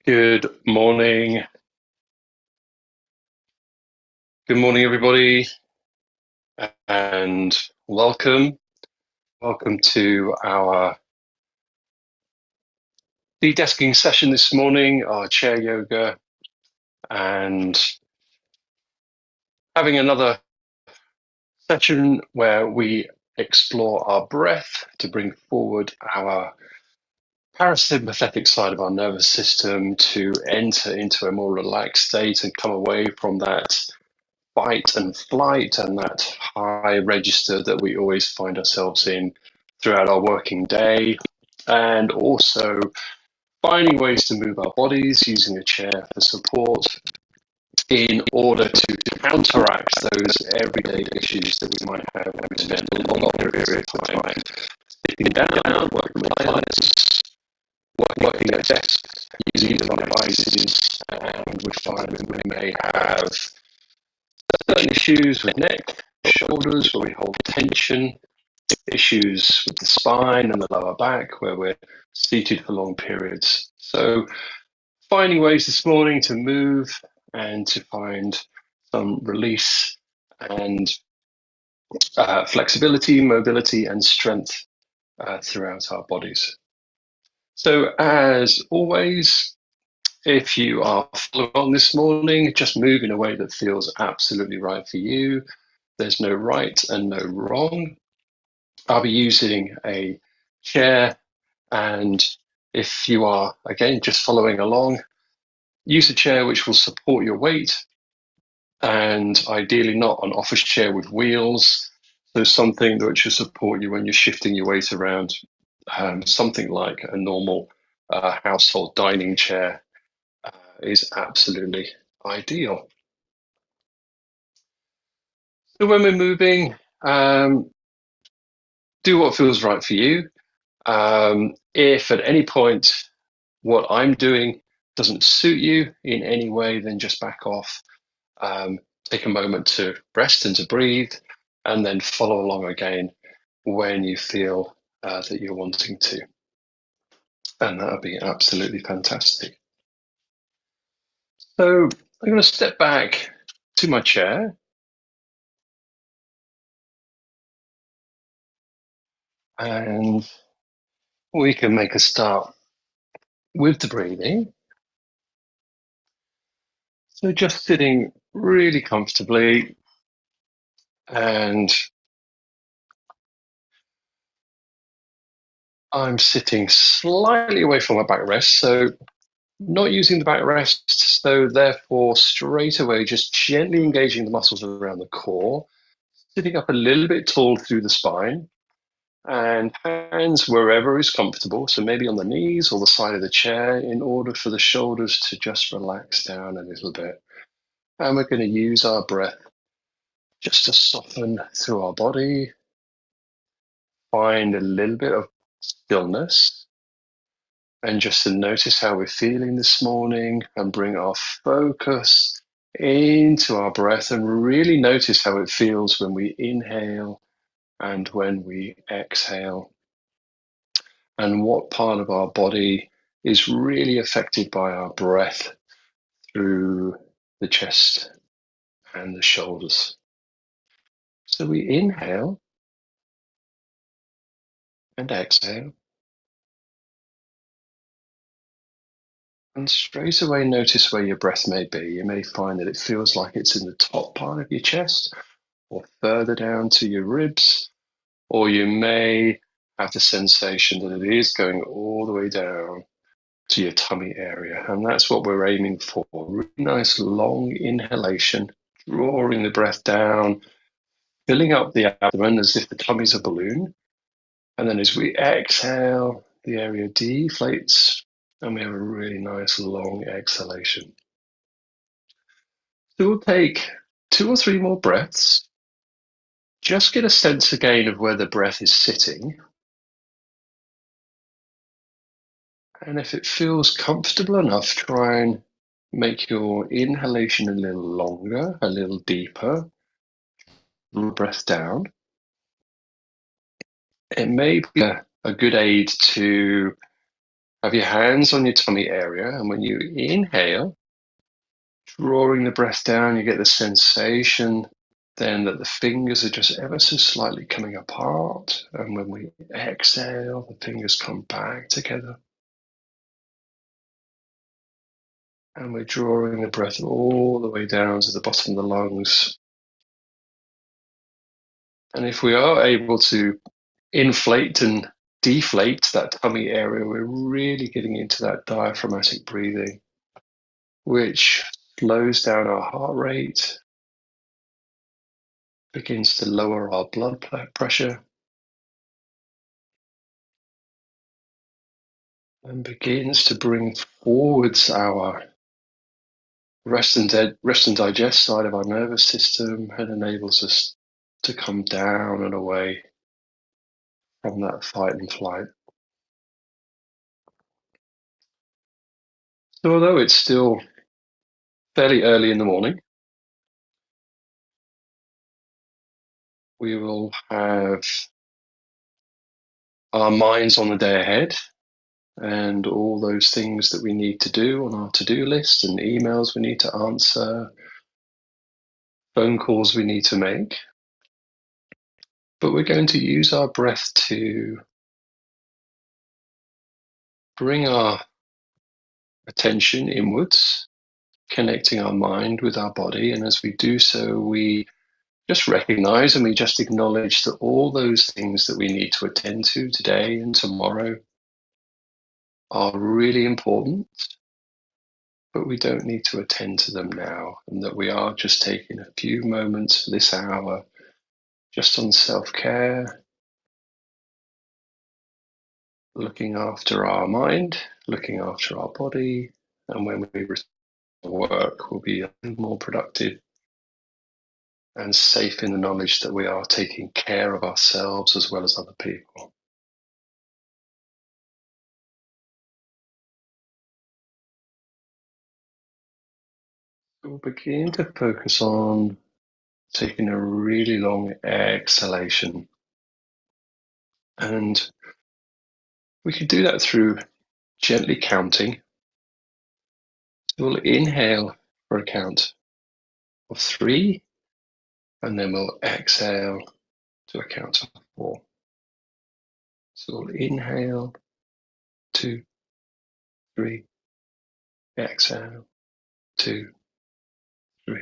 Good morning. Good morning, everybody, and welcome. Welcome to our de-desking session this morning, our chair yoga, and having another session where we explore our breath to bring forward our parasympathetic side of our nervous system to enter into a more relaxed state and come away from that fight and flight and that high register that we always find ourselves in throughout our working day, and also finding ways to move our bodies using a chair for support in order to counteract those everyday issues that we might have when we spend a long period of time sitting down, working with clients, working at desks, using devices, and we find that we may have certain issues with neck, shoulders, where we hold tension, issues with the spine and the lower back, where we're seated for long periods. So finding ways this morning to move and to find some release and flexibility, mobility, and strength throughout our bodies. So as always, if you are following on this morning, just move in a way that feels absolutely right for you. There's no right and no wrong. I'll be using a chair, and if you are, again, just following along, use a chair which will support your weight, and ideally not an office chair with wheels. So something that should support you when you're shifting your weight around, something like a normal household dining chair is absolutely ideal. So when we're moving, do what feels right for you. If at any point what I'm doing doesn't suit you in any way, then just back off, take a moment to rest and to breathe, and then follow along again when you feel that you're wanting to. And that would be absolutely fantastic. So I'm going to step back to my chair. And we can make a start with the breathing. So just sitting really comfortably, and I'm sitting slightly away from my backrest, so not using the backrest, so therefore straight away just gently engaging the muscles around the core, sitting up a little bit tall through the spine, and hands wherever is comfortable, so maybe on the knees or the side of the chair, in order for the shoulders to just relax down a little bit. And we're going to use our breath just to soften through our body, find a little bit of stillness, and just to notice how we're feeling this morning and bring our focus into our breath and really notice how it feels when we inhale and when we exhale, and what part of our body is really affected by our breath through the chest and the shoulders. So we inhale and exhale, and straight away notice where your breath may be. You may find that it feels like it's in the top part of your chest or further down to your ribs, or you may have the sensation that it is going all the way down to your tummy area. And that's what we're aiming for. Really nice long inhalation, drawing the breath down, filling up the abdomen as if the tummy's a balloon. And then as we exhale, the area deflates and we have a really nice long exhalation. So we'll take 2 or 3 more breaths. Just get a sense again of where the breath is sitting. And if it feels comfortable enough, try and make your inhalation a little longer, a little deeper. Breath down. It may be a good aid to Have your hands on your tummy area, and when you inhale, drawing the breath down, you get the sensation then that the fingers are just ever so slightly coming apart. And when we exhale, the fingers come back together. And we're drawing the breath all the way down to the bottom of the lungs. And if we are able to inflate and deflate that tummy area, we're really getting into that diaphragmatic breathing, which slows down our heart rate, begins to lower our blood pressure, and begins to bring forwards our rest and digest side of our nervous system, and enables us to come down and away from that fight and flight. So although it's still fairly early in the morning, we will have our minds on the day ahead and all those things that we need to do on our to-do list, and emails we need to answer, phone calls we need to make. But we're going to use our breath to bring our attention inwards, connecting our mind with our body. And as we do so, we just recognize and we just acknowledge that all those things that we need to attend to today and tomorrow are really important, but we don't need to attend to them now, and that we are just taking a few moments for this hour just on self-care, looking after our mind, looking after our body, and when we return to work, we'll be more productive and safe in the knowledge that we are taking care of ourselves as well as other people. We'll begin to focus on taking a really long exhalation, and we could do that through gently counting. So we'll inhale for a count of 3, and then we'll exhale to a count of 4. So we'll inhale, 2, 3, exhale, 2, 3,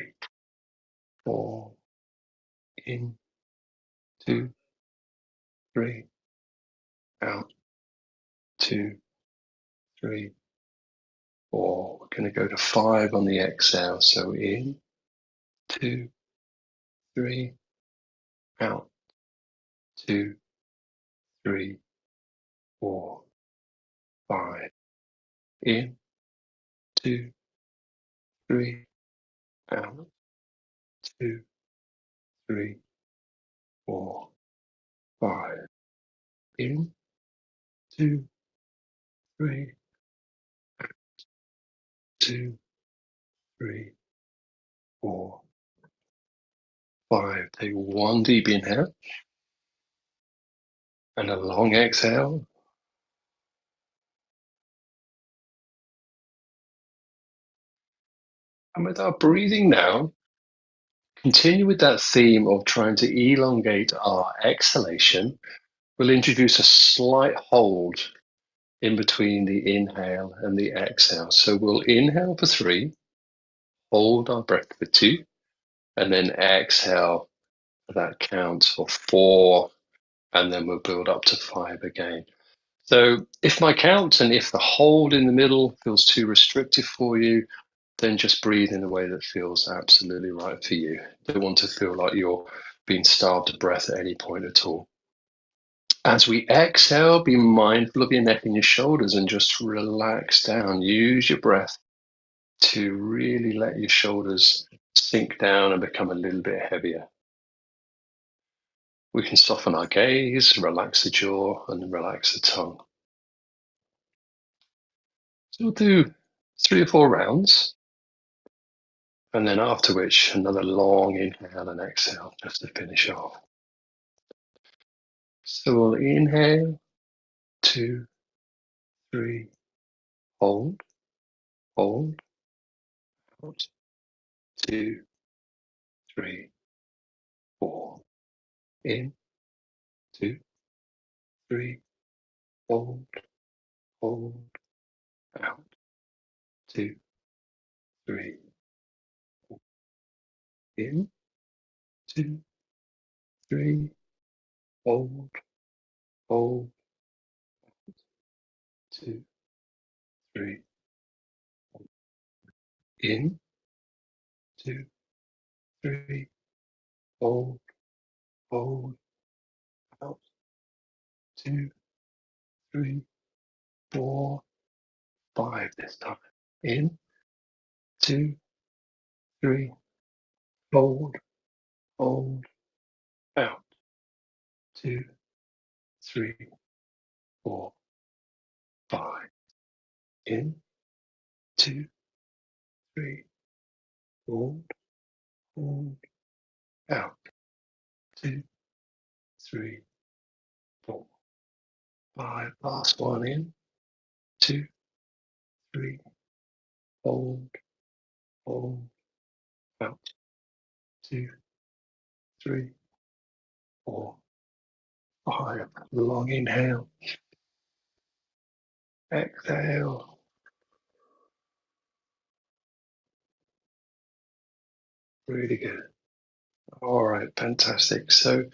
4, in, 2, 3, out, 2, 3, 4. We're going to go to 5 on the exhale. So in, 2, 3, out, 2, 3, 4, 5. In, 2, 3, out, 2, 3, 4, 5. In, 2, 3, 2, 3, 4, 5. Take one deep inhale and a long exhale. And with our breathing now, continue with that theme of trying to elongate our exhalation. We'll introduce a slight hold in between the inhale and the exhale. So we'll inhale for 3, hold our breath for 2, and then exhale for that count of 4, and then we'll build up to 5 again. So if my count and if the hold in the middle feels too restrictive for you, then just breathe in a way that feels absolutely right for you. Don't want to feel like you're being starved of breath at any point at all. As we exhale, be mindful of your neck and your shoulders and just relax down. Use your breath to really let your shoulders sink down and become a little bit heavier. We can soften our gaze, relax the jaw, and relax the tongue. So we'll do 3 or 4 rounds, and then after which, another long inhale and exhale just to finish off. So we'll inhale, 2, 3, hold, hold, out, 2, 3, 4, in, 2, 3, hold, hold, out, 2, 3, in, 2, 3, hold, hold, 2, 3, in, 2, 3, hold, hold, out, 2, 3, 4, 5 this time. In, 2, 3, hold, hold, out, 2, 3, 4, 5. In, 2, 3, hold, hold, out, 2, 3, 4, 5. Last one in, 2, 3, hold, hold, out, 2, 3, 4, 5. Long inhale, exhale. Really good. All right, fantastic. So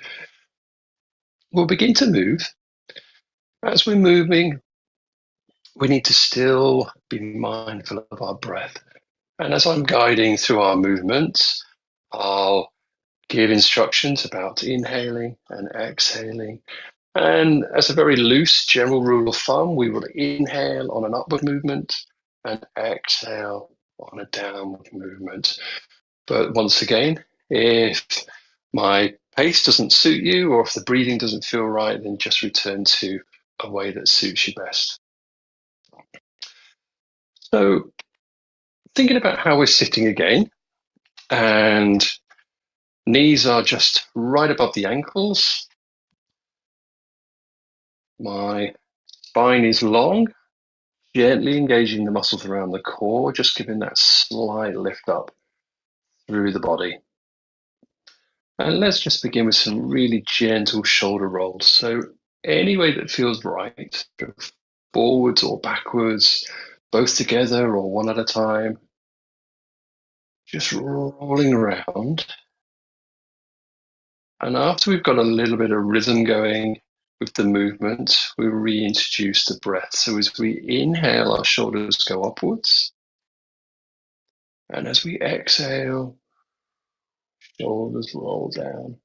we'll begin to move. As we're moving, we need to still be mindful of our breath. And as I'm guiding through our movements, I'll give instructions about inhaling and exhaling. And as a very loose general rule of thumb, we will inhale on an upward movement and exhale on a downward movement. But once again, if my pace doesn't suit you or if the breathing doesn't feel right, then just return to a way that suits you best. So thinking about how we're sitting again, and knees are just right above the ankles. My spine is long, gently engaging the muscles around the core, just giving that slight lift up through the body. And let's just begin with some really gentle shoulder rolls. So any way that feels right, forwards or backwards, both together or one at a time, just rolling around. And after we've got a little bit of rhythm going with the movement, we reintroduce the breath. So as we inhale, our shoulders go upwards. And as we exhale, shoulders roll down.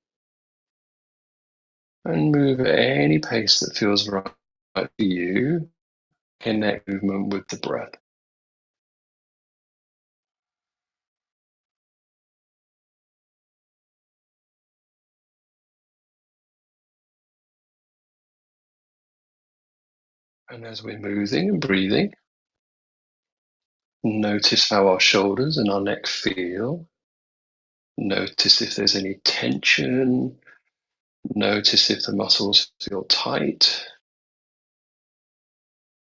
And move at any pace that feels right for you. Connect movement with the breath. And as we're moving and breathing, notice how our shoulders and our neck feel. Notice if there's any tension. Notice if the muscles feel tight.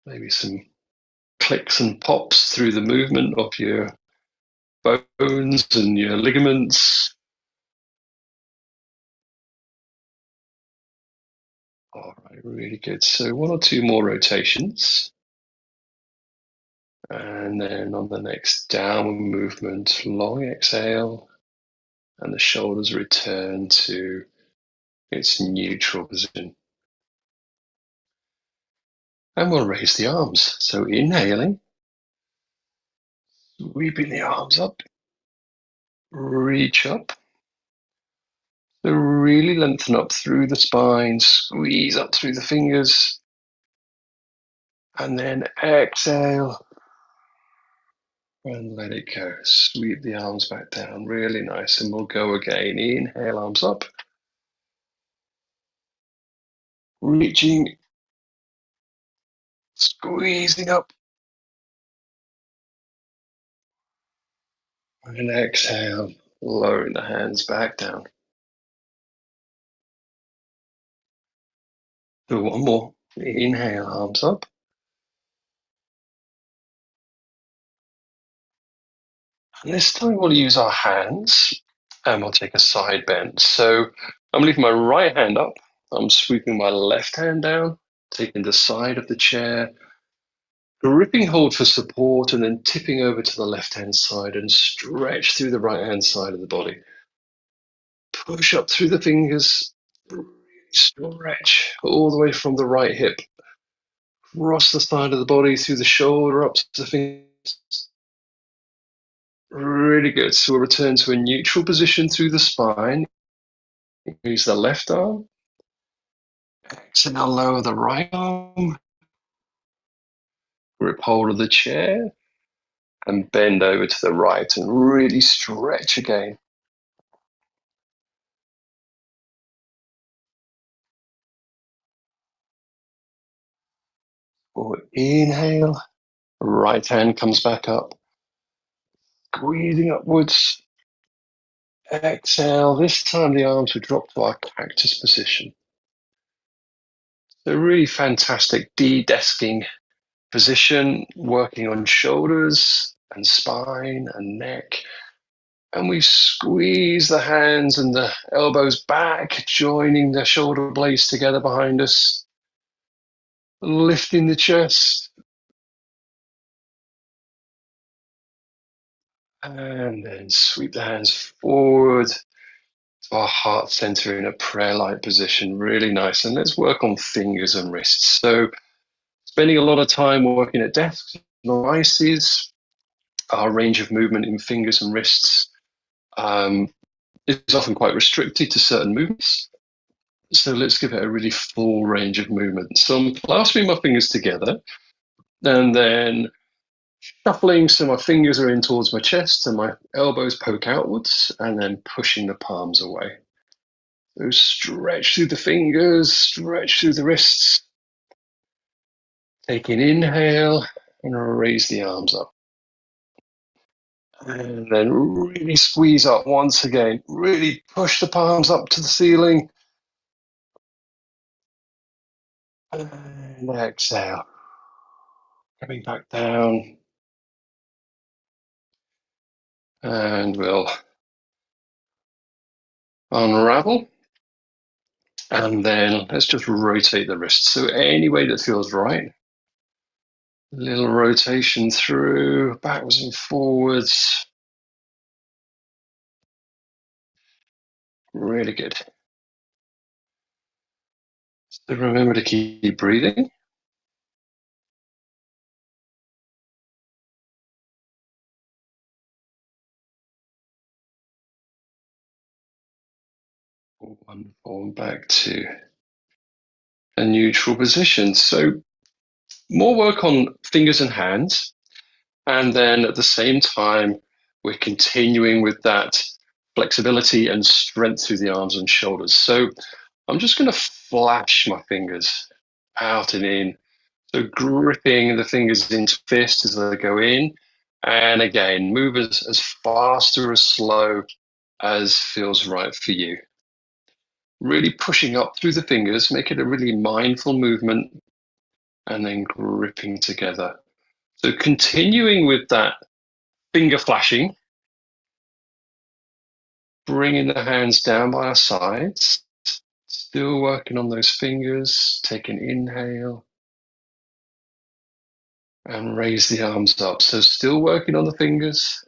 Maybe some clicks and pops through the movement of your bones and your ligaments. All right, really good. So one or two more rotations. And then on the next downward movement, long exhale, and the shoulders return to its neutral position. And we'll raise the arms. So inhaling, sweeping the arms up, reach up. So really lengthen up through the spine, squeeze up through the fingers, and then exhale and let it go. Sweep the arms back down, really nice. And we'll go again. Inhale, arms up, reaching, squeezing up, and exhale, lowering the hands back down. Do one more. Inhale, arms up, And this time we'll use our hands and we'll take a side bend. So I'm leaving my right hand up. I'm sweeping my left hand down, taking the side of the chair, gripping hold for support, and then tipping over to the left hand side and stretch through the right hand side of the body. Push up through the fingers, stretch all the way from the right hip, across the side of the body, through the shoulder, up to the fingers. Really good. So we'll return to a neutral position through the spine. Use the left arm. Exhale, lower the right arm. Grip hold of the chair and bend over to the right and really stretch again. Or inhale, right hand comes back up, squeezing upwards. Exhale, this time the arms will drop to our cactus position. So really fantastic de-desking position, working on shoulders and spine and neck. And we squeeze the hands and the elbows back, joining the shoulder blades together behind us, lifting the chest. And then sweep the hands forward to our heart center in a prayer-like position. Really nice. And let's work on fingers and wrists. So spending a lot of time working at desks, devices, our range of movement in fingers and wrists is often quite restricted to certain movements. So let's give it a really full range of movement. So I'm clasping my fingers together and then shuffling so my fingers are in towards my chest and my elbows poke outwards, and then pushing the palms away. So stretch through the fingers, stretch through the wrists. Take an inhale and raise the arms up. And then really squeeze up once again. Really push the palms up to the ceiling. And exhale. Coming back down. And we'll unravel. And then let's just rotate the wrists. So any way that feels right. Little rotation through, backwards and forwards. Really good. So remember to keep breathing. Wonderful. Back to a neutral position. So more work on fingers and hands. And then at the same time, we're continuing with that flexibility and strength through the arms and shoulders. So I'm just going to flash my fingers out and in. So gripping the fingers into fists as they go in. And again, move as fast or as slow as feels right for you. Really pushing up through the fingers, make it a really mindful movement, and then gripping together. So continuing with that finger flashing, bringing the hands down by our sides, still working on those fingers. Take an inhale and raise the arms up. So still working on the fingers,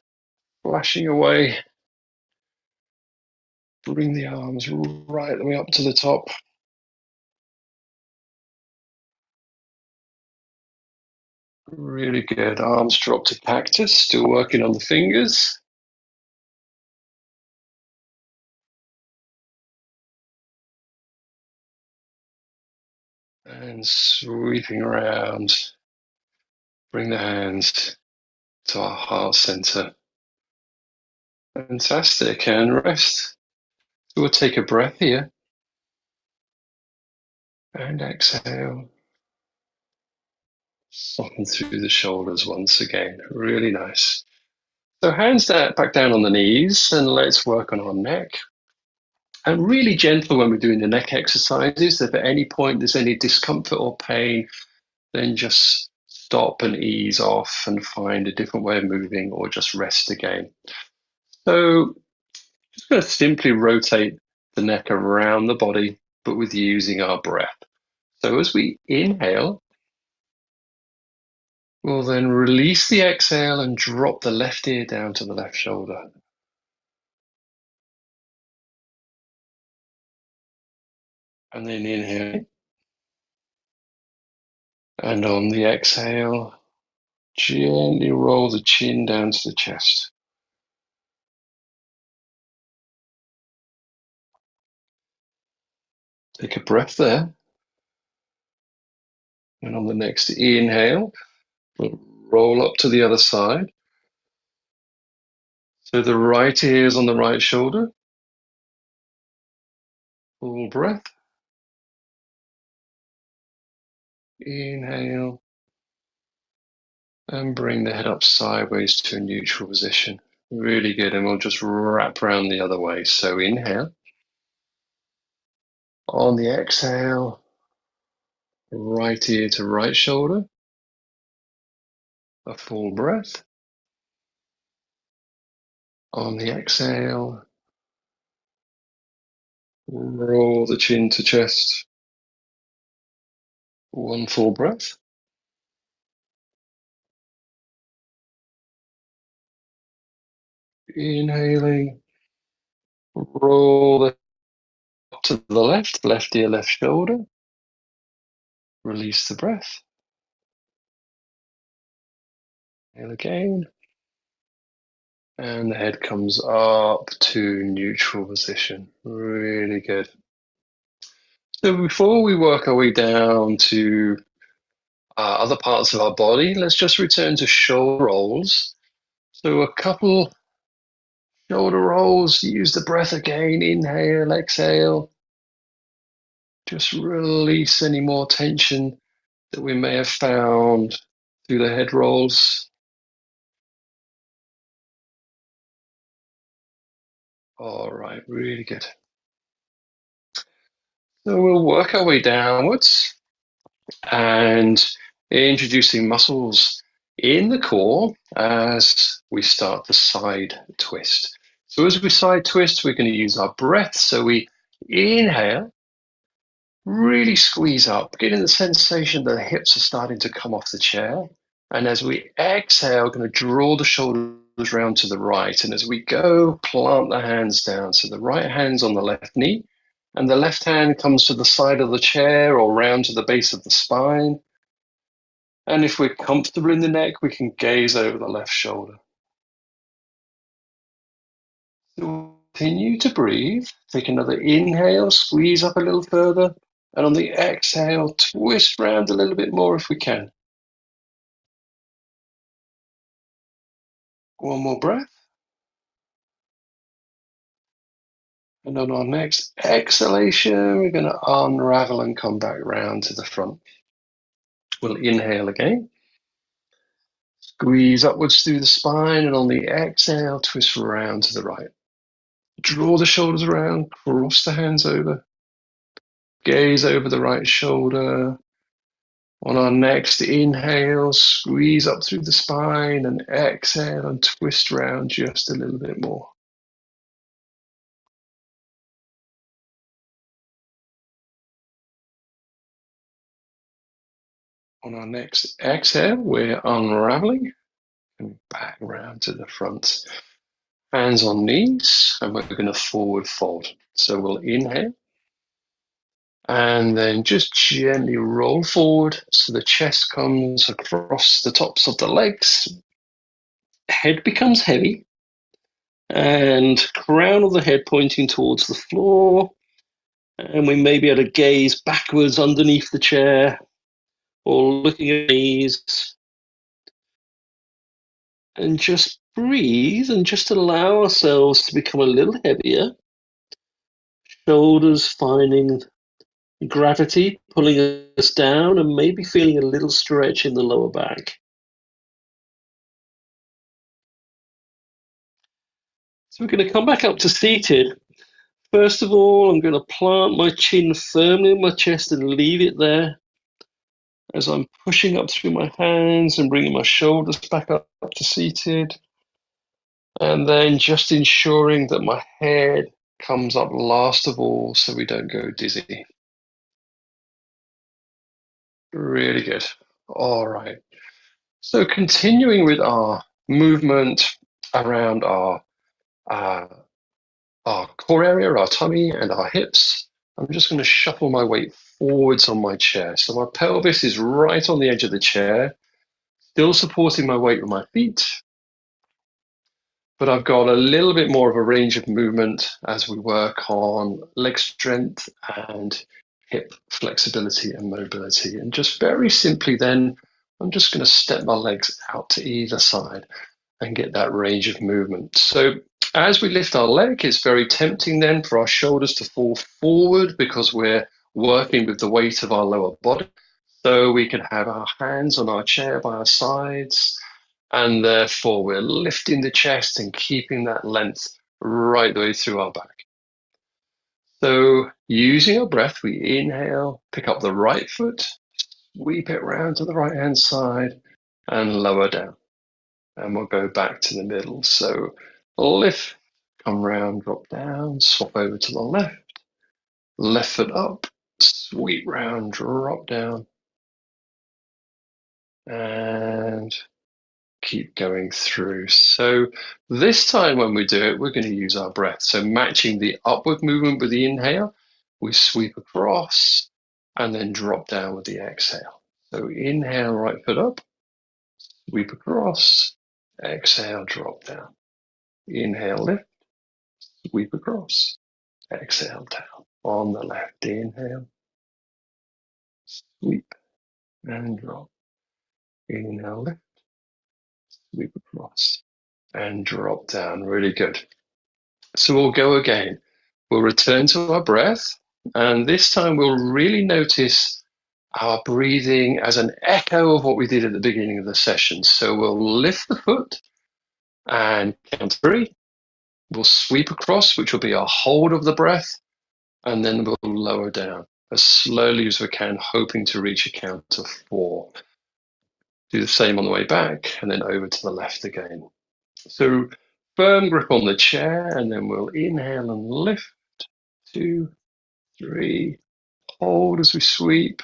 flashing away. Bring the arms right the way up to the top. Really good. Arms drop to cactus, still working on the fingers. And sweeping around. Bring the hands to our heart center. Fantastic. And rest. So we'll take a breath here. And exhale. Soften through the shoulders once again. Really nice. So hands back down on the knees, and let's work on our neck. And really gentle when we're doing the neck exercises. If at any point there's any discomfort or pain, then just stop and ease off and find a different way of moving or just rest again. So just going to simply rotate the neck around the body, but with using our breath. So as we inhale, we'll then release the exhale and drop the left ear down to the left shoulder. And then inhale. And on the exhale, gently roll the chin down to the chest. Take a breath there. And on the next inhale, we'll roll up to the other side. So the right ear is on the right shoulder. Full breath. Inhale. And bring the head up sideways to a neutral position. Really good. And we'll just wrap around the other way. So inhale. On the exhale, right ear to right shoulder. A full breath. On the exhale, roll the chin to chest. One full breath. Inhaling. Roll the up to the left ear, left shoulder. Release the breath. Inhale again. And the head comes up to neutral position. Really good. So before we work our way down to other parts of our body, let's just return to shoulder rolls. So a couple shoulder rolls, use the breath again, inhale, exhale. Just release any more tension that we may have found through the head rolls. All right, really good. So we'll work our way downwards and introducing muscles in the core as we start the side twist. So as we side twist, we're going to use our breath. So we inhale, really squeeze up, getting the sensation that the hips are starting to come off the chair. And as we exhale, we're going to draw the shoulders round to the right. And as we go, plant the hands down. So the right hand's on the left knee, and the left hand comes to the side of the chair or round to the base of the spine. And if we're comfortable in the neck, we can gaze over the left shoulder. So continue to breathe. Take another inhale, squeeze up a little further. And on the exhale, twist round a little bit more if we can. One more breath. And on our next exhalation, we're going to unravel and come back round to the front. We'll inhale again. Squeeze upwards through the spine, and on the exhale, twist round to the right. Draw the shoulders around, cross the hands over. Gaze over the right shoulder. On our next inhale, squeeze up through the spine, and exhale and twist round just a little bit more. On our next exhale, we're unraveling and back round to the front. Hands on knees, and we're going to forward fold. So we'll inhale, and then just gently roll forward so the chest comes across the tops of the legs. Head becomes heavy, and crown of the head pointing towards the floor. And we may be able to gaze backwards underneath the chair or looking at knees. And just breathe and just allow ourselves to become a little heavier. Shoulders finding gravity pulling us down, and maybe feeling a little stretch in the lower back. So we're going to come back up to seated. First of all, I'm going to plant my chin firmly in my chest and leave it there. as I'm pushing up through my hands and bringing my shoulders back up to seated. And then just ensuring that my head comes up last of all so we don't go dizzy. Really good. All right. So continuing with our movement around uh, our core area, our tummy and our hips, I'm just going to shuffle my weight forwards on my chair. So my pelvis is right on the edge of the chair, still supporting my weight with my feet, but I've got a little bit more of a range of movement as we work on leg strength and hip flexibility and mobility. And just very simply then, I'm just going to step my legs out to either side and get that range of movement. So as we lift our leg, it's very tempting then for our shoulders to fall forward because we're working with the weight of our lower body. So we can have our hands on our chair by our sides, and therefore we're lifting the chest and keeping that length right the way through our back. So using our breath, we inhale, pick up the right foot, sweep it round to the right hand side and lower down. And we'll go back to the middle. So lift, come round, drop down, swap over to the left foot up, sweep round, drop down, and keep going through. So this time when we do it, we're going to use our breath. So matching the upward movement with the inhale, we sweep across and then drop down with the exhale. So inhale, right foot up, sweep across, exhale, drop down. Inhale, lift, sweep across, exhale down. On the left, inhale, sweep and drop. Inhale, lift, sweep across and drop down. Really good. So we'll go again. We'll return to our breath, and this time we'll really notice our breathing as an echo of what we did at the beginning of the session. So we'll lift the foot and count 3. We'll sweep across, which will be our hold of the breath, and then we'll lower down as slowly as we can, hoping to reach a count of 4. Do the same on the way back, and then over to the left again. So firm grip on the chair, and then we'll inhale and lift. 2, 3, hold as we sweep,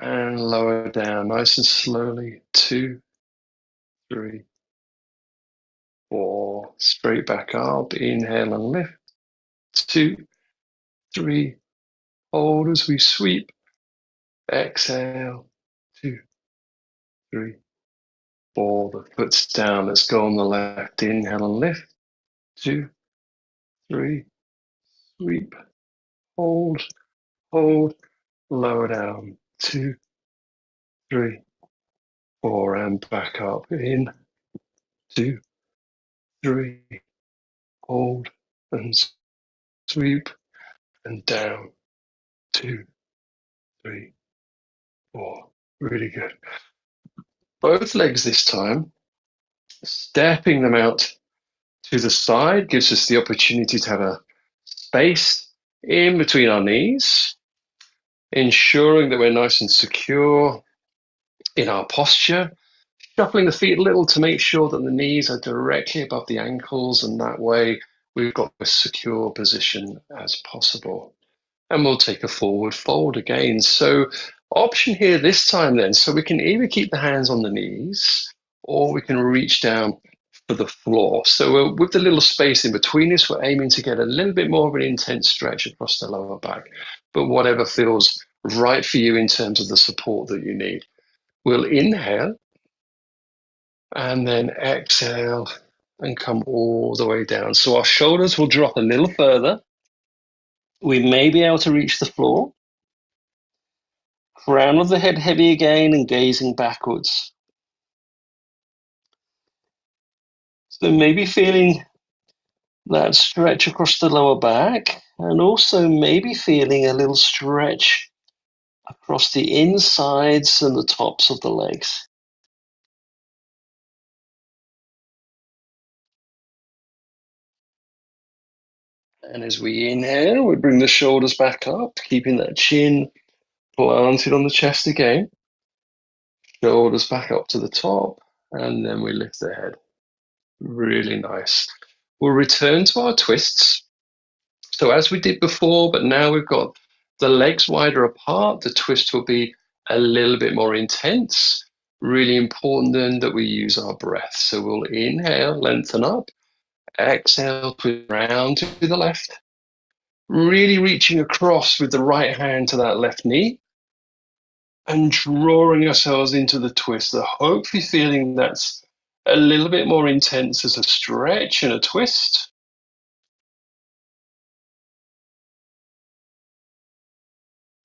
and lower down nice and slowly. 2, 3, 4, straight back up. Inhale and lift. 2, 3, hold as we sweep. Exhale. 2, 3, 4. The foot's down. Let's go on the left. Inhale and lift. 2, 3, sweep. Hold, hold, lower down. 2, 3, 4, and back up. In. 2, 3, hold, and sweep, and down. 2, 3, 4. Really good. Both legs this time. Stepping them out to the side gives us the opportunity to have a space in between our knees, ensuring that we're nice and secure in our posture. Shuffling the feet a little to make sure that the knees are directly above the ankles, and that way we've got a secure position as possible. And we'll take a forward fold again. So option here this time then, so we can either keep the hands on the knees or we can reach down for the floor. So with the little space in between us, we're aiming to get a little bit more of an intense stretch across the lower back, but whatever feels right for you in terms of the support that you need. We'll inhale and then exhale and come all the way down. So our shoulders will drop a little further. We may be able to reach the floor. Crown of the head heavy again and gazing backwards. So maybe feeling that stretch across the lower back, and also maybe feeling a little stretch across the insides and the tops of the legs. And as we inhale, we bring the shoulders back up, keeping that chin Planted on the chest again. Shoulders back up to the top, and then we lift the head. Really nice. We'll return to our twists. So as we did before, but now we've got the legs wider apart, the twist will be a little bit more intense. Really important then that we use our breath. So we'll inhale, lengthen up, exhale, twist round to the left. Really reaching across with the right hand to that left knee and drawing ourselves into the twist. So hopefully feeling that's a little bit more intense as a stretch and a twist.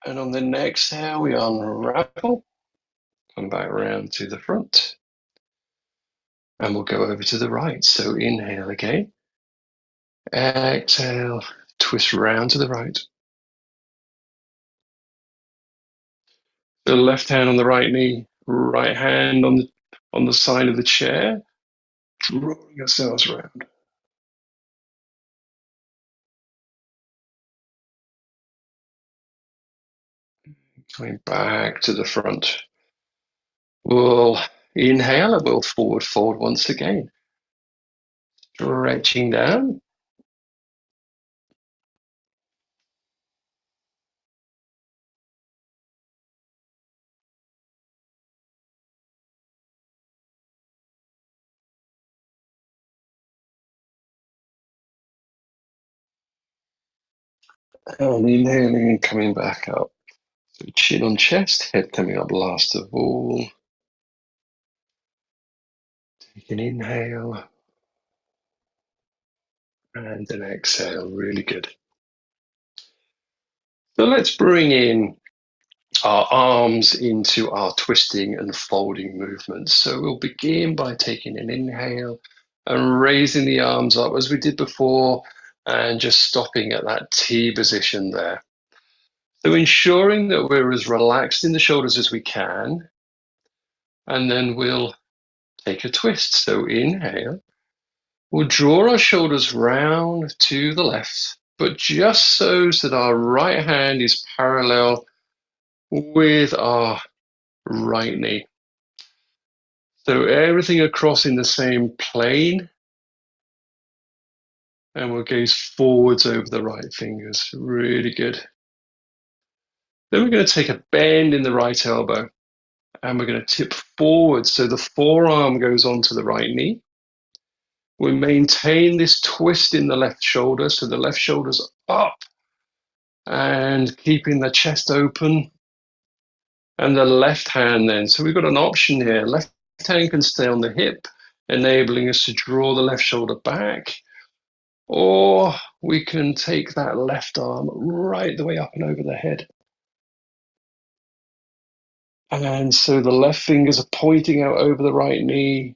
And on the next exhale, we unravel, come back around to the front, and we'll go over to the right. So inhale again, exhale, twist round to the right. The left hand on the right knee, right hand on the side of the chair, drawing ourselves around. Coming back to the front. We'll inhale and we'll forward fold once again. Stretching down. And inhaling and coming back up. So chin on chest, head coming up last of all. Take an inhale and an exhale. Really good. So let's bring in our arms into our twisting and folding movements. So we'll begin by taking an inhale and raising the arms up as we did before and just stopping at that T position there. So ensuring that we're as relaxed in the shoulders as we can, and then we'll take a twist. So inhale, we'll draw our shoulders round to the left, but just so that our right hand is parallel with our right knee. So everything across in the same plane, and we'll gaze forwards over the right fingers. Really good. Then we're going to take a bend in the right elbow, and we're going to tip forward so the forearm goes onto the right knee. We maintain this twist in the left shoulder, so the left shoulder's up and keeping the chest open. And the left hand then, so we've got an option here. Left hand can stay on the hip, enabling us to draw the left shoulder back. Or we can take that left arm right the way up and over the head. And so the left fingers are pointing out over the right knee,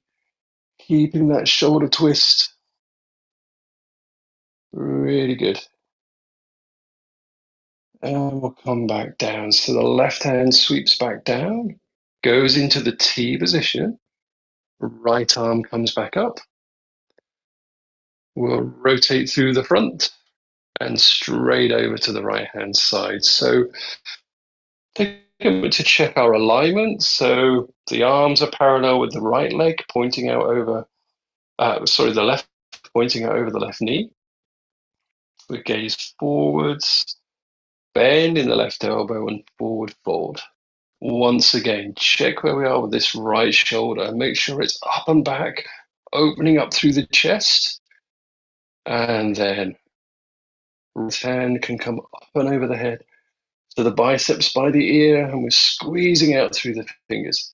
keeping that shoulder twist. Really good. And we'll come back down. So the left hand sweeps back down, goes into the T position. Right arm comes back up. We'll rotate through the front and straight over to the right hand side. So take a moment to check our alignment. So the arms are parallel with the right leg pointing out over, the left pointing out over the left knee. We gaze forwards, bend in the left elbow and forward fold. Once again, check where we are with this right shoulder. Make sure it's up and back, opening up through the chest. And then right hand can come up and over the head. So the biceps by the ear, and we're squeezing out through the fingers.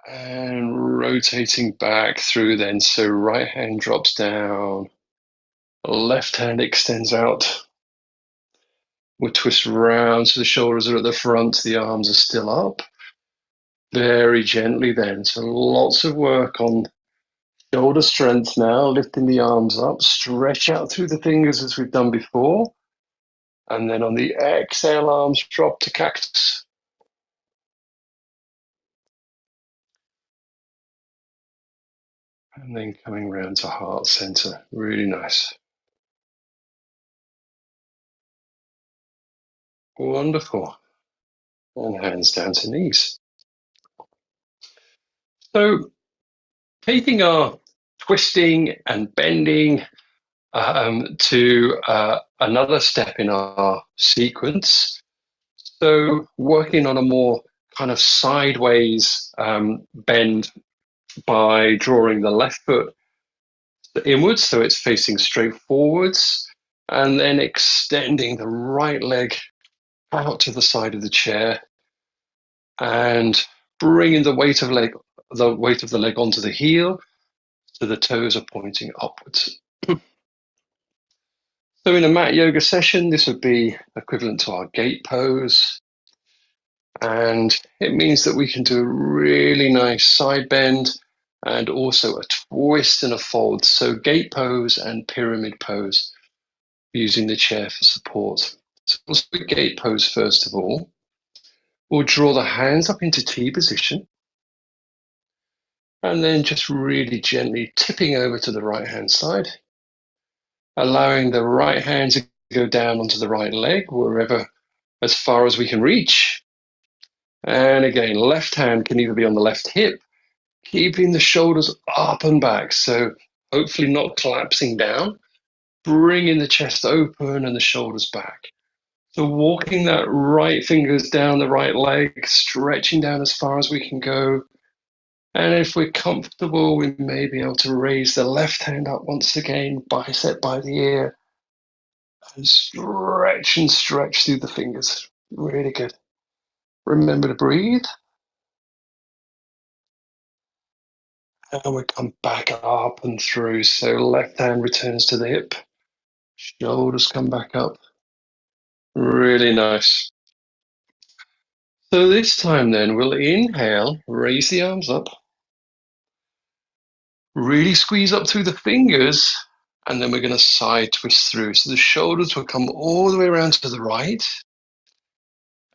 And rotating back through then. So right hand drops down, left hand extends out. We'll twist round so the shoulders are at the front, the arms are still up. Very gently then. So lots of work on shoulder strength now, lifting the arms up, stretch out through the fingers as we've done before. And then on the exhale, arms drop to cactus. And then coming round to heart center. Really nice. Wonderful. And hands down to knees. So taking our twisting and bending to another step in our sequence. So working on a more kind of sideways bend by drawing the left foot inwards, so it's facing straight forwards, and then extending the right leg out to the side of the chair and bringing the weight of the leg onto the heel, so the toes are pointing upwards. So in a mat yoga session, this would be equivalent to our gate pose. And it means that we can do a really nice side bend and also a twist and a fold. So gate pose and pyramid pose using the chair for support. So we'll do gate pose first of all. We'll draw the hands up into T position and then just really gently tipping over to the right hand side, allowing the right hand to go down onto the right leg, wherever, as far as we can reach. And again, left hand can either be on the left hip, keeping the shoulders up and back. So hopefully not collapsing down, bringing the chest open and the shoulders back. So walking that right fingers down the right leg, stretching down as far as we can go. And if we're comfortable, we may be able to raise the left hand up once again, bicep by the ear, and stretch through the fingers. Really good. Remember to breathe. And we come back up and through. So left hand returns to the hip, shoulders come back up. Really nice. So this time then we'll inhale, raise the arms up, really squeeze up through the fingers, and then we're going to side twist through. So the shoulders will come all the way around to the right.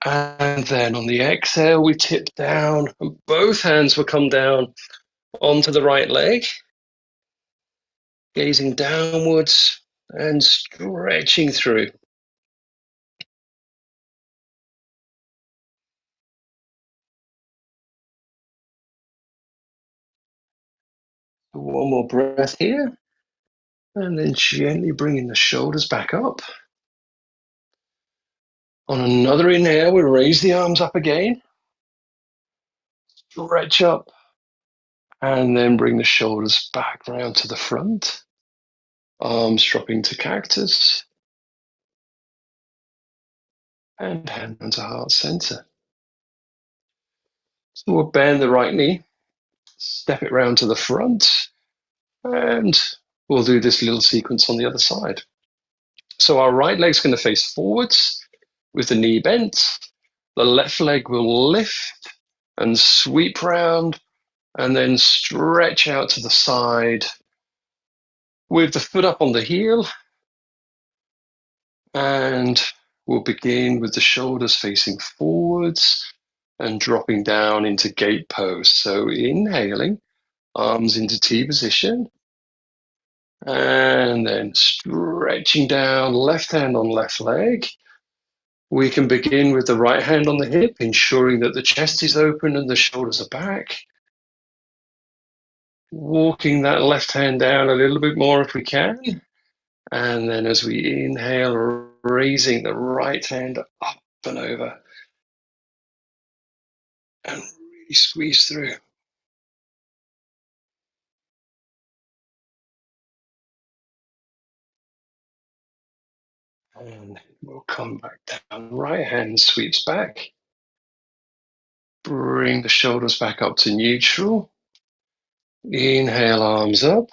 And then on the exhale, we tip down, and both hands will come down onto the right leg, gazing downwards and stretching through. One more breath here, and then gently bringing the shoulders back up. On another inhale, we raise the arms up again, stretch up, and then bring the shoulders back round to the front. Arms dropping to cactus, and hand onto heart center. So we'll bend the right knee, step it round to the front, and we'll do this little sequence on the other side. So our right leg's going to face forwards with the knee bent. The left leg will lift and sweep round and then stretch out to the side with the foot up on the heel. And we'll begin with the shoulders facing forwards and dropping down into gate pose. So inhaling, arms into T position, and then stretching down, left hand on left leg. We can begin with the right hand on the hip, ensuring that the chest is open and the shoulders are back. Walking that left hand down a little bit more if we can. And then as we inhale, raising the right hand up and over. And really squeeze through. And we'll come back down. Right hand sweeps back. Bring the shoulders back up to neutral. Inhale, arms up.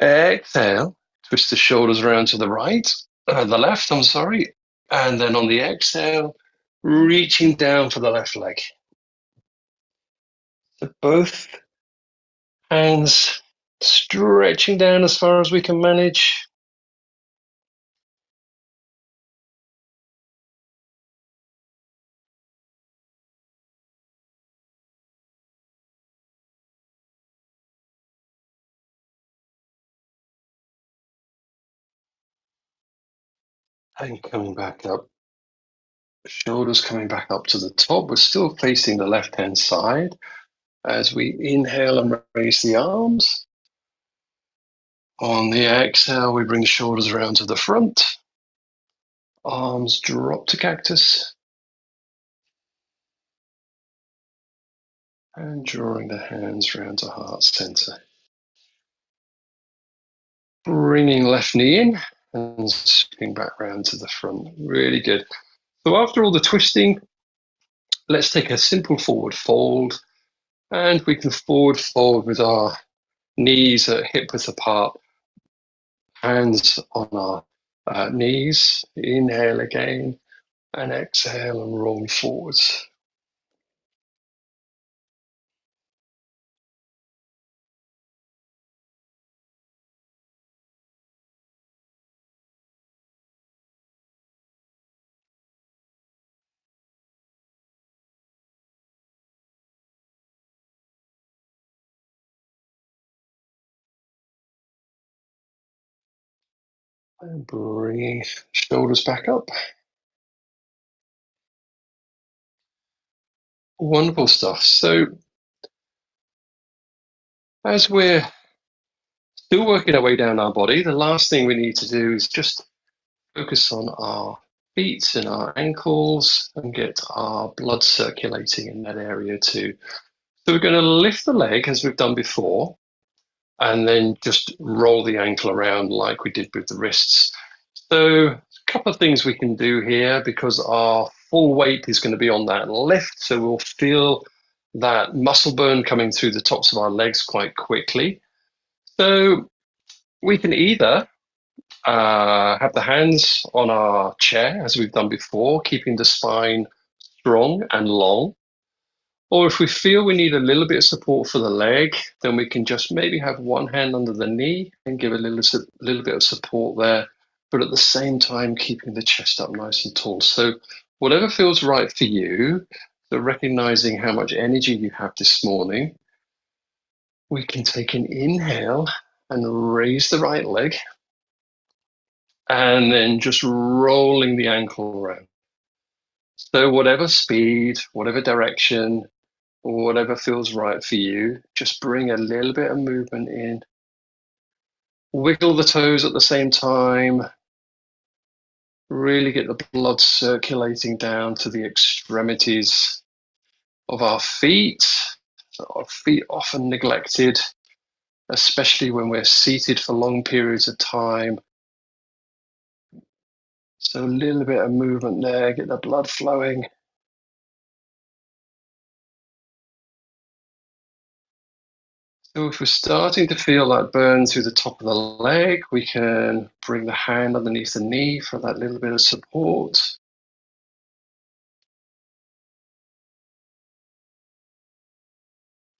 Exhale, twist the shoulders around to the right, the left, I'm sorry. And then on the exhale, reaching down for the left leg. So both hands stretching down as far as we can manage. And coming back up, shoulders coming back up to the top. We're still facing the left-hand side as we inhale and raise the arms. On the exhale, we bring the shoulders around to the front. Arms drop to cactus. And drawing the hands round to heart center. Bringing left knee in and sweeping back round to the front. Really good. So after all the twisting, let's take a simple forward fold. And we can forward fold with our knees at hip width apart. Hands on our knees. Inhale again. And exhale and roll forwards. And bringing shoulders back up. Wonderful stuff. So as we're still working our way down our body, the last thing we need to do is just focus on our feet and our ankles and get our blood circulating in that area too. So we're going to lift the leg as we've done before, and then just roll the ankle around like we did with the wrists. So a couple of things we can do here because our full weight is going to be on that lift. So we'll feel that muscle burn coming through the tops of our legs quite quickly. So we can either have the hands on our chair as we've done before, keeping the spine strong and long. Or if we feel we need a little bit of support for the leg, then we can just maybe have one hand under the knee and give a little bit of support there, but at the same time keeping the chest up nice and tall. So whatever feels right for you, so recognizing how much energy you have this morning, we can take an inhale and raise the right leg, and then just rolling the ankle around. So whatever speed, whatever direction, whatever feels right for you, just bring a little bit of movement in. Wiggle the toes at the same time. Really get the blood circulating down to the extremities of our feet. Our feet often neglected, especially when we're seated for long periods of time. So a little bit of movement there, get the blood flowing. So if we're starting to feel that burn through the top of the leg, we can bring the hand underneath the knee for that little bit of support.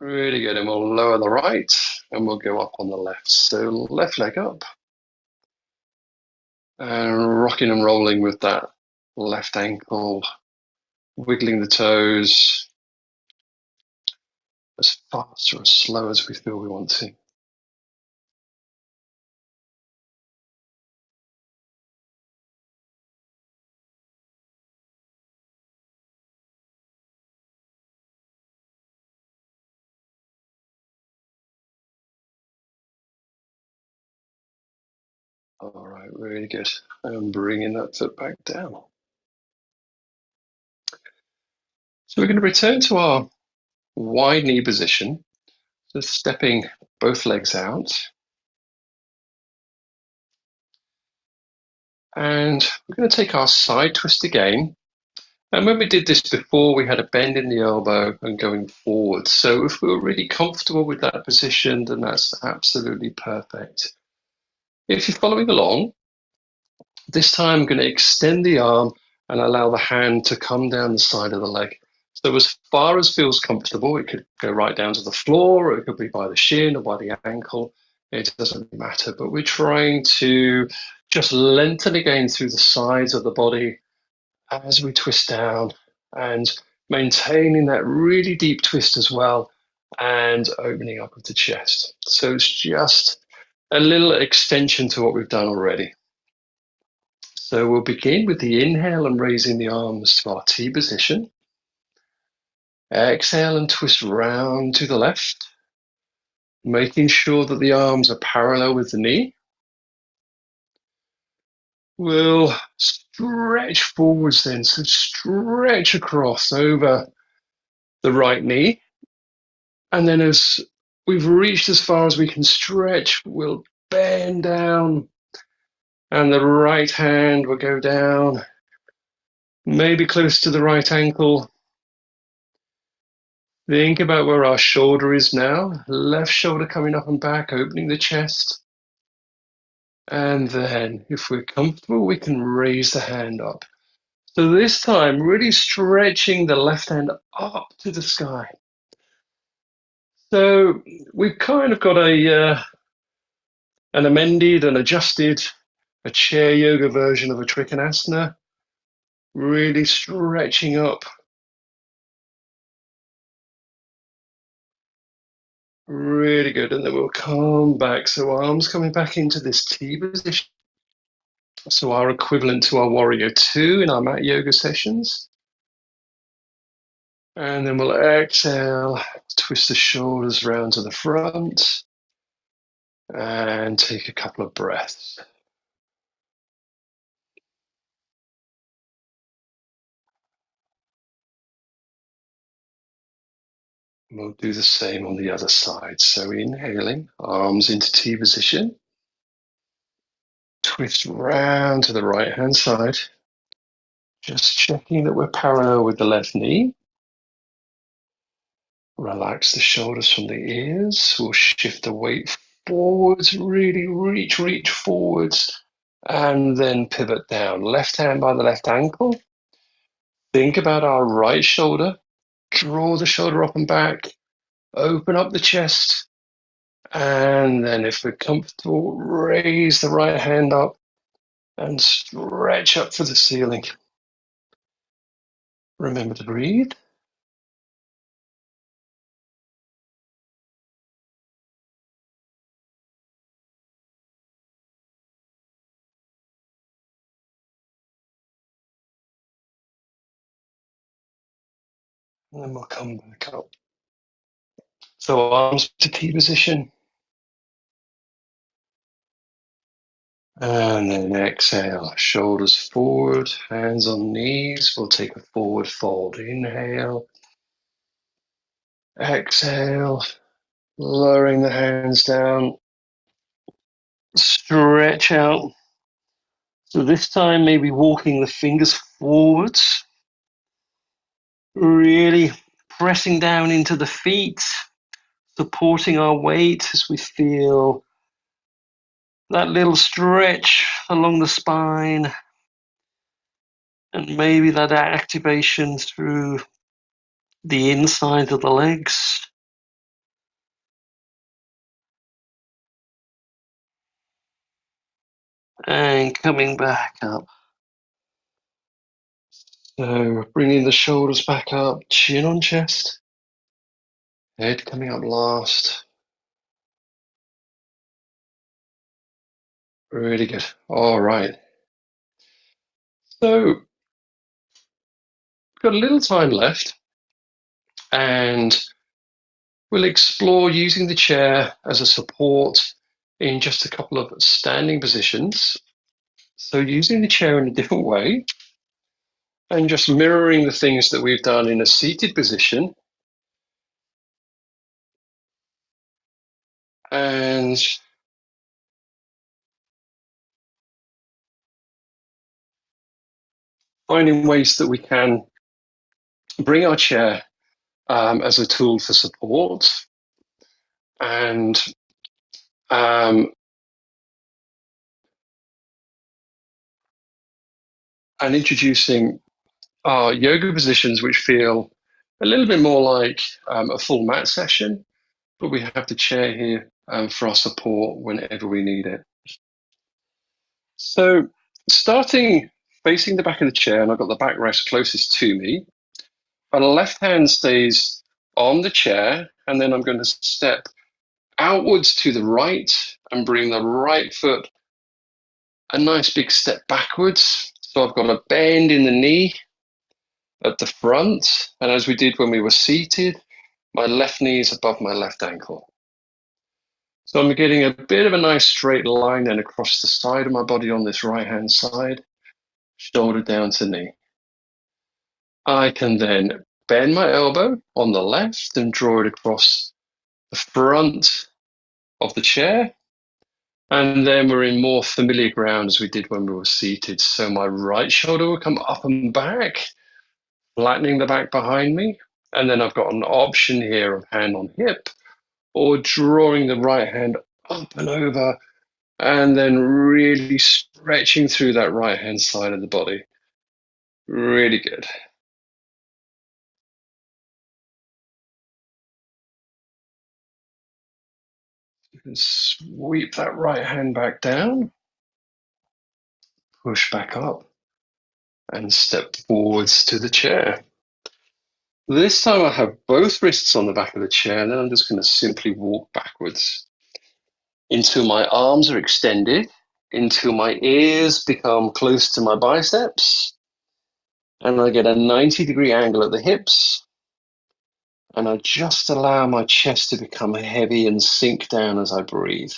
Really good. And we'll lower the right and we'll go up on the left. So left leg up and rocking and rolling with that left ankle, wiggling the toes as fast or as slow as we feel we want to. All right, really good. And bringing that foot back down. So we're going to return to our wide knee position. So stepping both legs out. And we're going to take our side twist again. And when we did this before, we had a bend in the elbow and going forward. So if we were really comfortable with that position, then that's absolutely perfect. If you're following along, this time I'm going to extend the arm and allow the hand to come down the side of the leg. So as far as feels comfortable, it could go right down to the floor, or it could be by the shin or by the ankle. It doesn't matter, but we're trying to just lengthen again through the sides of the body as we twist down and maintaining that really deep twist as well and opening up of the chest. So it's just a little extension to what we've done already. So we'll begin with the inhale and raising the arms to our T position. Exhale and twist round to the left, making sure that the arms are parallel with the knee. We'll stretch forwards then, so stretch across over the right knee. And then as we've reached as far as we can stretch, we'll bend down and the right hand will go down, maybe close to the right ankle. Think about where our shoulder is now, left shoulder coming up and back, opening the chest. And then, if we're comfortable, we can raise the hand up. So this time, really stretching the left hand up to the sky. So we've kind of got an amended and adjusted, a chair yoga version of a Trikonasana, really stretching up. Really good. And then we'll come back. So arms coming back into this T position. So our equivalent to our warrior two in our mat yoga sessions. And then we'll exhale, twist the shoulders round to the front and take a couple of breaths. We'll do the same on the other side. So inhaling, arms into T position. Twist round to the right hand side. Just checking that we're parallel with the left knee. Relax the shoulders from the ears. We'll shift the weight forwards, really reach forwards, and then pivot down. Left hand by the left ankle. Think about our right shoulder. Draw the shoulder up and back. Open up the chest. And then if we're comfortable, raise the right hand up and stretch up for the ceiling. Remember to breathe. And then we'll come back up. So arms to T position. And then exhale, shoulders forward, hands on knees. We'll take a forward fold. Inhale. Exhale, lowering the hands down. Stretch out. So this time, maybe walking the fingers forwards. Really pressing down into the feet, supporting our weight as we feel that little stretch along the spine, and maybe that activation through the inside of the legs. And coming back up. So bringing the shoulders back up, chin on chest, head coming up last. Really good. All right. So we've got a little time left, and we'll explore using the chair as a support in just a couple of standing positions. So using the chair in a different way and just mirroring the things that we've done in a seated position, and finding ways that we can bring our chair as a tool for support, and introducing our yoga positions which feel a little bit more like a full mat session, but we have the chair here for our support whenever we need it. So starting facing the back of the chair, and I've got the backrest closest to me, and the left hand stays on the chair, and then I'm going to step outwards to the right and bring the right foot a nice big step backwards. So I've got a bend in the knee at the front, and as we did when we were seated, my left knee is above my left ankle. So I'm getting a bit of a nice straight line then across the side of my body on this right-hand side, shoulder down to knee. I can then bend my elbow on the left and draw it across the front of the chair. And then we're in more familiar ground as we did when we were seated. So my right shoulder will come up and back, flattening the back behind me. And then I've got an option here of hand on hip or drawing the right hand up and over and then really stretching through that right hand side of the body. Really good. You can sweep that right hand back down, push back up, and step forwards to the chair. This time I have both wrists on the back of the chair, and then I'm just going to simply walk backwards until my arms are extended, until my ears become close to my biceps, and I get a 90-degree angle at the hips, and I just allow my chest to become heavy and sink down as I breathe.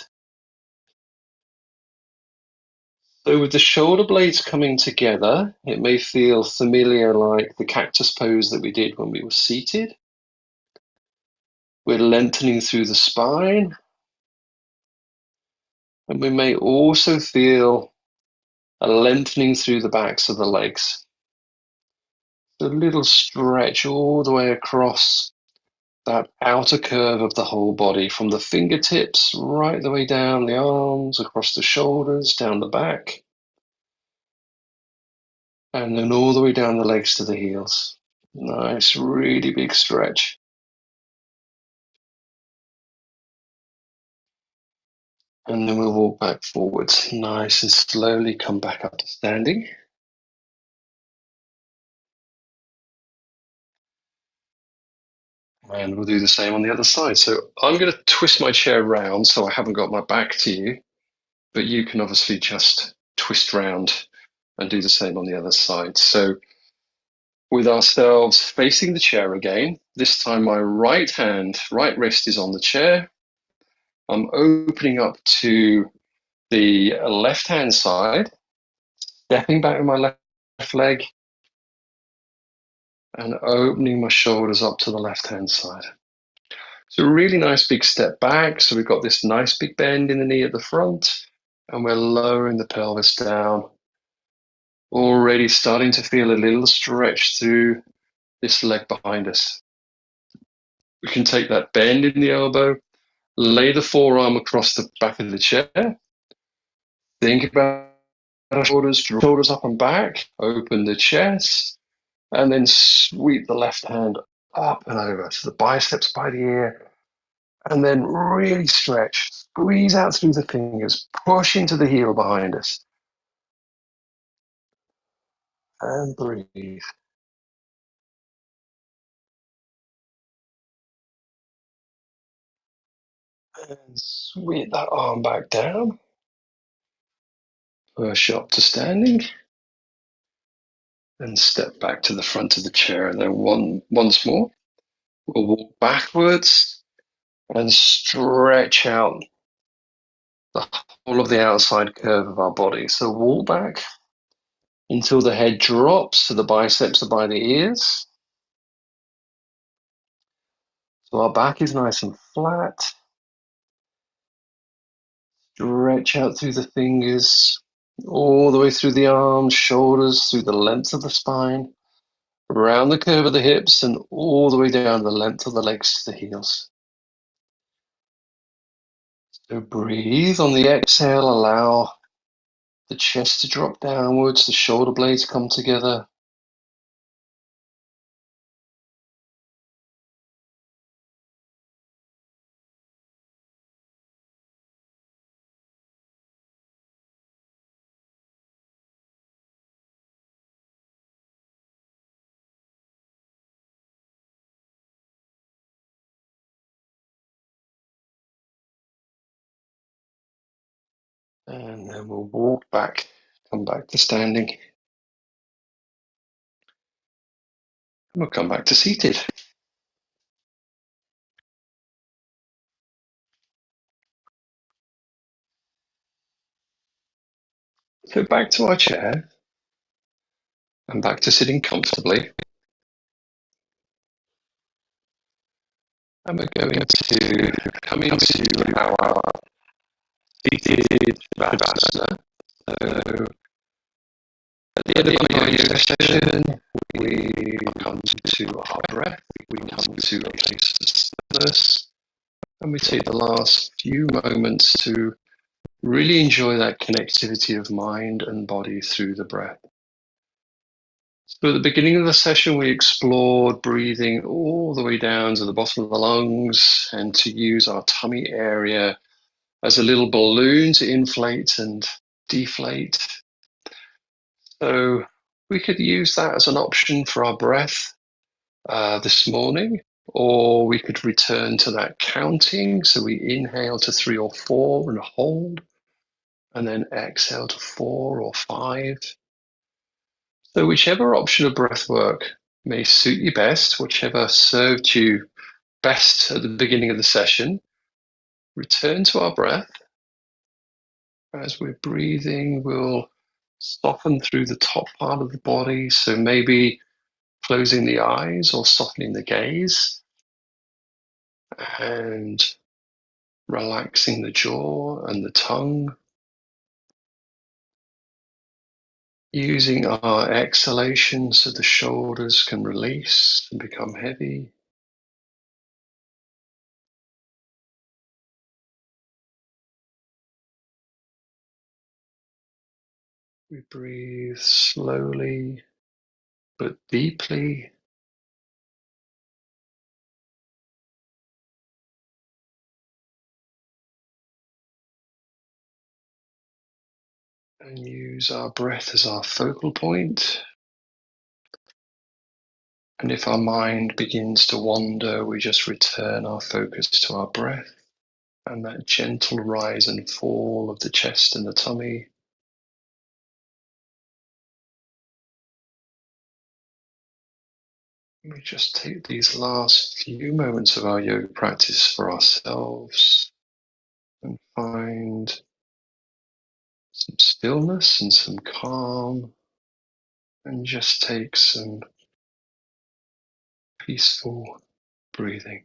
So with the shoulder blades coming together, it may feel familiar like the cactus pose that we did when we were seated. We're lengthening through the spine. And we may also feel a lengthening through the backs of the legs. A little stretch all the way across that outer curve of the whole body, from the fingertips right the way down the arms, across the shoulders, down the back, and then all the way down the legs to the heels. Nice, really big stretch. And then we'll walk back forwards, nice and slowly come back up to standing. And we'll do the same on the other side. So I'm going to twist my chair around so I haven't got my back to you, but you can obviously just twist round and do the same on the other side. So with ourselves facing the chair again, this time my right wrist is on the chair. I'm opening up to the left-hand side, stepping back with my left leg and opening my shoulders up to the left-hand side. So a really nice big step back. So we've got this nice big bend in the knee at the front, and we're lowering the pelvis down. Already starting to feel a little stretch through this leg behind us. We can take that bend in the elbow, lay the forearm across the back of the chair. Think about our shoulders, draw shoulders up and back, open the chest, and then sweep the left hand up and over to the biceps by the ear. And then really stretch, squeeze out through the fingers, push into the heel behind us. And breathe. And sweep that arm back down. Push up to standing. And step back to the front of the chair. And then once more, we'll walk backwards and stretch out the whole of the outside curve of our body. So walk back until the head drops, so the biceps are by the ears. So our back is nice and flat. Stretch out through the fingers, all the way through the arms, shoulders, through the length of the spine, around the curve of the hips, and all the way down the length of the legs to the heels. So breathe. On the exhale, allow the chest to drop downwards, the shoulder blades come together. And then we'll walk back, come back to standing, and we'll come back to seated. So back to our chair and back to sitting comfortably. And we're going to come into our seated Shavasana. So at the end of our yoga session, we come to our breath, we come to a place of stillness, and we take the last few moments to really enjoy that connectivity of mind and body through the breath. So at the beginning of the session, we explored breathing all the way down to the bottom of the lungs and to use our tummy area as a little balloon to inflate and deflate. So we could use that as an option for our breath this morning, or we could return to that counting. So we inhale to 3 or 4 and hold, and then exhale to 4 or 5. So whichever option of breath work may suit you best, whichever served you best at the beginning of the session, return to our breath. As we're breathing, we'll soften through the top part of the body. So maybe closing the eyes or softening the gaze and relaxing the jaw and the tongue. Using our exhalation so the shoulders can release and become heavy. We breathe slowly but deeply. And use our breath as our focal point. And if our mind begins to wander, we just return our focus to our breath and that gentle rise and fall of the chest and the tummy. We just take these last few moments of our yoga practice for ourselves and find some stillness and some calm, and just take some peaceful breathing.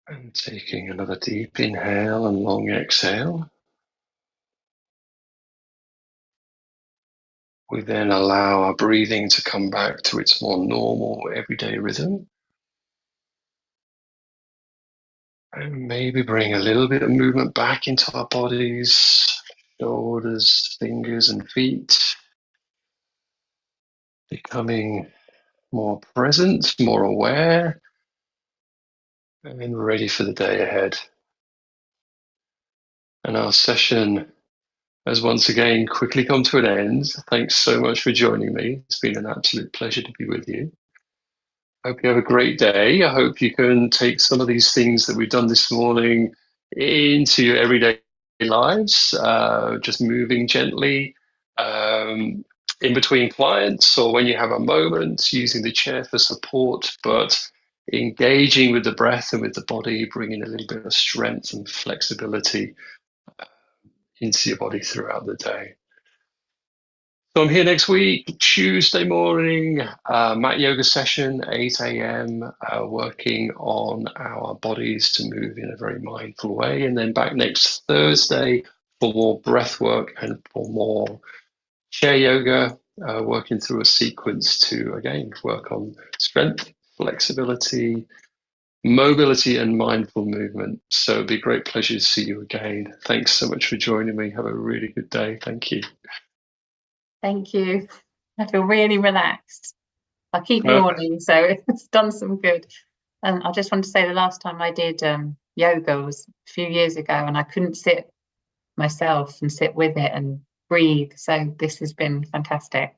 And taking another deep inhale and long exhale, we then allow our breathing to come back to its more normal everyday rhythm. And maybe bring a little bit of movement back into our bodies, shoulders, fingers, and feet, becoming more present, more aware, and ready for the day ahead. And our session has once again quickly come to an end. Thanks so much for joining me. It's been an absolute pleasure to be with you. I hope you have a great day. I hope you can take some of these things that we've done this morning into your everyday lives, just moving gently in between clients or when you have a moment, using the chair for support, but engaging with the breath and with the body, bringing a little bit of strength and flexibility into your body throughout the day. So I'm here next week, Tuesday morning, mat yoga session, 8 a.m., working on our bodies to move in a very mindful way. And then back next Thursday for more breath work and for more chair yoga, working through a sequence to, again, work on strength, flexibility, mobility, and mindful movement. So it'd be a great pleasure to see you again. Thanks so much for joining me. Have a really good day. Thank you. Thank you. I feel really relaxed. I keep yawning, so it's done some good. And I just want to say the last time I did yoga was a few years ago, and I couldn't sit myself and sit with it and breathe. So this has been fantastic.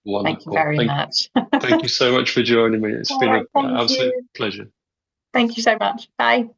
Wonderful. Thank you very much. Thank you so much for joining me. It's been an Thank absolute you. pleasure. Thank you so much. Bye.